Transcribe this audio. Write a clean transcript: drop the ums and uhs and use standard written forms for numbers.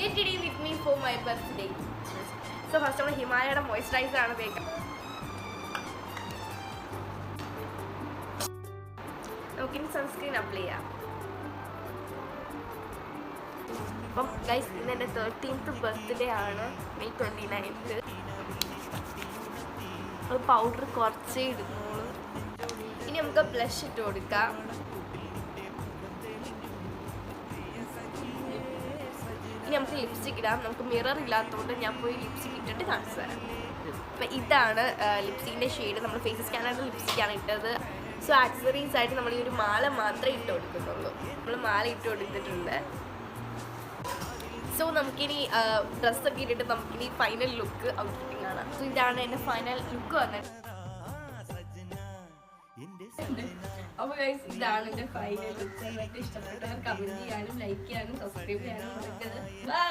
get ready with me for my birthday. So first of all, Himalaya moisturizer ആണ് തേക്കാം. നമുക്കിനി sunscreen apply ചെയ്യാം. അപ്പം guys ഇന്ന് എൻ്റെ 13th ബർത്ത്ഡേ ആണ്, May 29th. അത് പൗഡർ കുറച്ചേ ഇടുന്നുള്ളൂ. ഇനി നമുക്ക് ബ്ലഷ് ഇട്ട് കൊടുക്കാം. ഇനി നമുക്ക് ലിപ്സ്റ്റിക് ഇടാം. നമുക്ക് മിറർ ഇല്ലാത്തതുകൊണ്ട് ഞാൻ പോയി ലിപ്സ്റ്റിക് ഇട്ടിട്ട് കാണിച്ചു തരാം. അപ്പം ഇതാണ് ലിപ്സ്റ്റിക്കിൻ്റെ ഷെയ്ഡ്. നമ്മൾ ഫേസ് സ്കാനറിൻ്റെ ലിപ്സ്റ്റിക്കാണ് ഇട്ടത്. സോ ആക്സസറീസ് ആയിട്ട് നമ്മൾ ഈ ഒരു മാല മാത്രമേ ഇട്ട് കൊടുക്കുന്നുള്ളൂ. നമ്മൾ മാല ഇട്ട് കൊടുത്തിട്ടുണ്ട്. സോ നമുക്കിനി ഡ്രസ്സൊക്കെ ഇട്ടിട്ട് നമുക്കിനി ഫൈനൽ ലുക്ക് ഔട്ട്ഫിറ്റിംഗ് കാണാം. സോ ഇതാണ് എൻ്റെ ഫൈനൽ ലുക്ക് വന്നത്. അപ്പോൾ ഗൈസ് ഇതാണ് എൻ്റെ ഫൈനൽ ലുക്ക്. നിങ്ങൾക്ക് ഇഷ്ടപ്പെട്ടവർ കമൻറ്റ് ചെയ്യാനും ലൈക്ക് ചെയ്യാനും സബ്സ്ക്രൈബ് ചെയ്യാനും മറക്കരുത്. ബൈ.